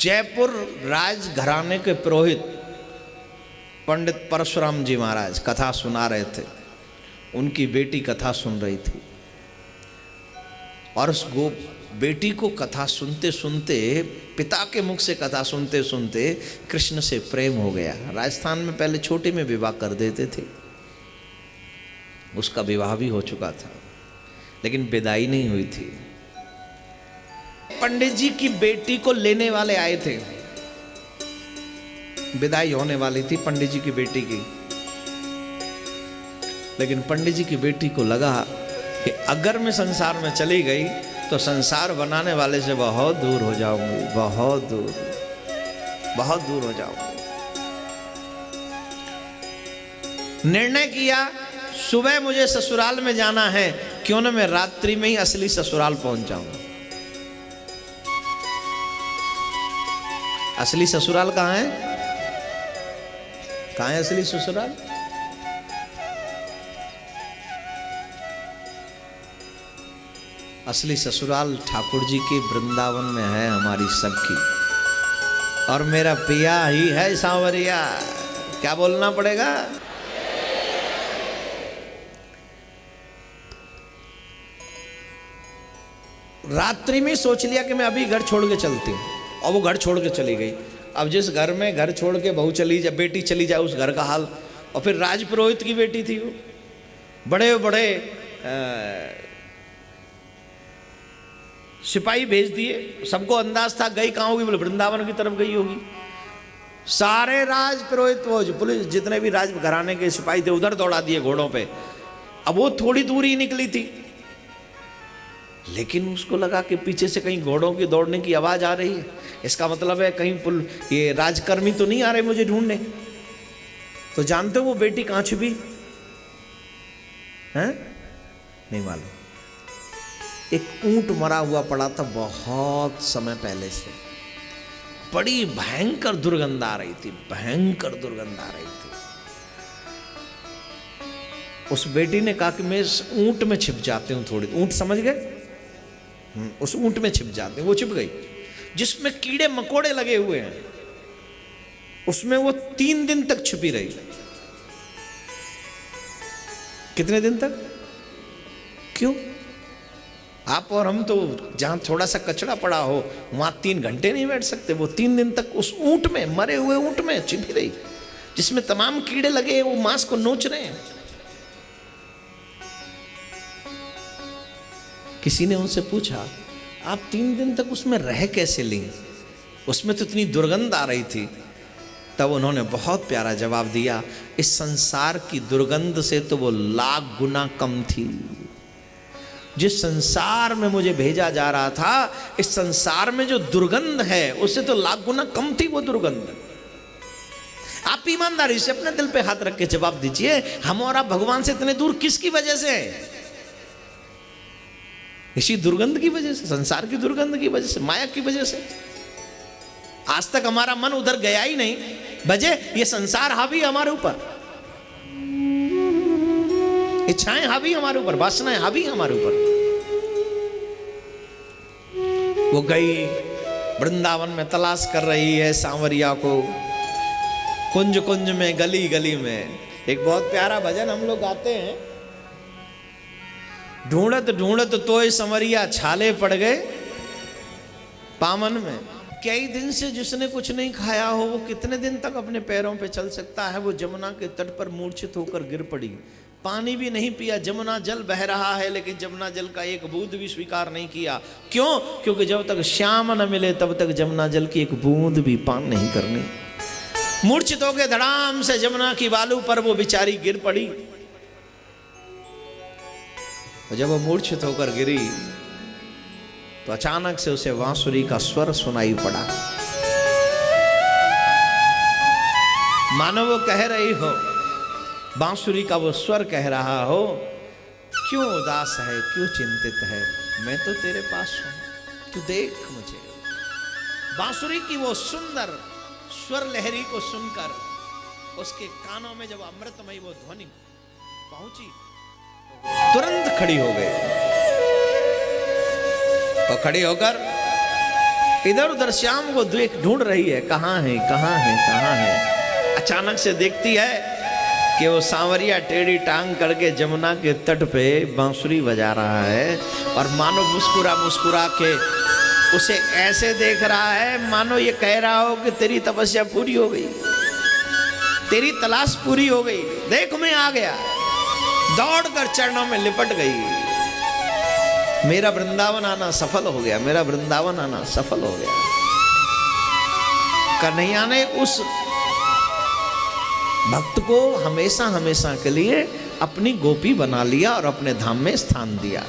जयपुर राज घराने के पुरोहित पंडित परशुराम जी महाराज कथा सुना रहे थे। उनकी बेटी कथा सुन रही थी और उस बेटी को कथा सुनते सुनते, पिता के मुख से कथा सुनते सुनते कृष्ण से प्रेम हो गया। राजस्थान में पहले छोटे में विवाह कर देते थे, उसका विवाह भी हो चुका था लेकिन विदाई नहीं हुई थी। पंडित जी की बेटी को लेने वाले आए थे, विदाई होने वाली थी पंडित जी की बेटी की, लेकिन पंडित जी की बेटी को लगा कि अगर मैं संसार में चली गई तो संसार बनाने वाले से बहुत दूर हो जाऊंगी, बहुत दूर हो जाऊंगी। निर्णय किया सुबह मुझे ससुराल में जाना है, क्यों ना मैं रात्रि में ही असली ससुराल पहुंच जाऊं। असली ससुराल कहां है? कहां है असली ससुराल? असली ससुराल ठाकुर जी के वृंदावन में है, हमारी सबकी। और मेरा पिया ही है सांवरिया। क्या बोलना पड़ेगा? रात्रि में सोच लिया कि मैं अभी घर छोड़ के चलती हूँ, और वो घर छोड़ के चली गई। अब जिस घर में घर छोड़ के बहू चली जाए, बेटी चली जाए, उस घर का हाल। और फिर राजपुरोहित की बेटी थी, वो बड़े बड़े सिपाही भेज दिए। सबको अंदाज था गई कहाँ होगी, बोले वृंदावन की तरफ गई होगी। सारे राजपुरोहित, वो जो पुलिस जितने भी राज घराने के सिपाही थे उधर दौड़ा दिए घोड़ों पे। अब वो थोड़ी दूर ही निकली थी, लेकिन उसको लगा कि पीछे से कहीं घोड़ों की दौड़ने की आवाज आ रही है, इसका मतलब है कहीं ये राजकर्मी तो नहीं आ रहे मुझे ढूंढने। तो जानते हो वो बेटी कहाँ छुपी है? नहीं मालूम। एक ऊंट मरा हुआ पड़ा था बहुत समय पहले से, बड़ी भयंकर दुर्गंध आ रही थी, भयंकर दुर्गंध आ रही थी। उस बेटी ने कहा कि मैं इस ऊंट में छिप जाती हूँ थोड़ी। ऊंट समझ गए? उस ऊंट में छिप जाते हैं। वो छिप गई, जिसमें कीड़े मकोड़े लगे हुए हैं, उसमें वो 3 दिन तक छिपी रही। कितने दिन तक? क्यों? आप और हम तो जहां थोड़ा सा कचरा पड़ा हो वहां 3 घंटे नहीं बैठ सकते। वो 3 दिन तक उस ऊंट में, मरे हुए ऊंट में छिपी रही, जिसमें तमाम कीड़े लगे हैं, वो मांस को नोच रहे हैं। किसी ने उनसे पूछा आप 3 दिन तक उसमें रह कैसे ली? उसमें तो इतनी दुर्गंध आ रही थी। तब उन्होंने बहुत प्यारा जवाब दिया, इस संसार की दुर्गंध से तो वो लाख गुना कम थी। जिस संसार में मुझे भेजा जा रहा था, इस संसार में जो दुर्गंध है उससे तो लाख गुना कम थी वो दुर्गंध। आप ईमानदारी से अपने दिल पे हाथ रख के जवाब दीजिए, हम और आप भगवान से इतने दूर किसकी वजह से हैं? इसी दुर्गंध की वजह से, संसार की दुर्गंध की वजह से, माया की वजह से। आज तक हमारा मन उधर गया ही नहीं, वजह ये संसार हावी हमारे ऊपर, इच्छाएं हावी हमारे ऊपर, वासनाएं हावी हमारे ऊपर। वो गई वृंदावन में, तलाश कर रही है सांवरिया को, कुंज कुंज में, गली गली में। एक बहुत प्यारा भजन हम लोग गाते हैं, ढूंढत ढूंढत तोय संवरिया छाले पड़ गए पामन में। कई दिन से जिसने कुछ नहीं खाया हो, वो कितने दिन तक अपने पैरों पे चल सकता है? वो जमुना के तट पर मूर्छित होकर गिर पड़ी, पानी भी नहीं पिया। जमुना जल बह रहा है लेकिन जमुना जल का एक बूंद भी स्वीकार नहीं किया। क्यों? क्योंकि जब तक श्याम न मिले तब तक जमुना जल की एक बूंद भी पान नहीं करनी। मूर्छित होकर धड़ाम से जमुना की बालू पर वो बेचारी गिर पड़ी। जब वो मूर्छित होकर गिरी तो अचानक से उसे बांसुरी का स्वर सुनाई पड़ा, मानो वो कह रही हो, बांसुरी का वो स्वर कह रहा हो, क्यों उदास है, क्यों चिंतित है, मैं तो तेरे पास हूं, तू देख मुझे। बांसुरी की वो सुंदर स्वर लहरी को सुनकर उसके कानों में जब अमृतमयी वो ध्वनि पहुंची, तुरंत खड़ी हो गई। और खड़ी होकर इधर उधर श्याम को देख ढूंढ रही है, कहाँ है कहाँ है कहाँ है। अचानक से देखती है कि वो सांवरिया टेढ़ी टांग करके जमुना के तट पे बांसुरी बजा रहा है और मानो मुस्कुरा मुस्कुरा के उसे ऐसे देख रहा है मानो ये कह रहा हो कि तेरी तपस्या पूरी हो गई, तेरी तलाश पूरी हो गई, देख मैं आ गया। दौड़कर चरणों में लिपट गई। मेरा वृंदावन आना सफल हो गया, मेरा वृंदावन आना सफल हो गया। कन्हैया ने उस भक्त को हमेशा हमेशा के लिए अपनी गोपी बना लिया और अपने धाम में स्थान दिया।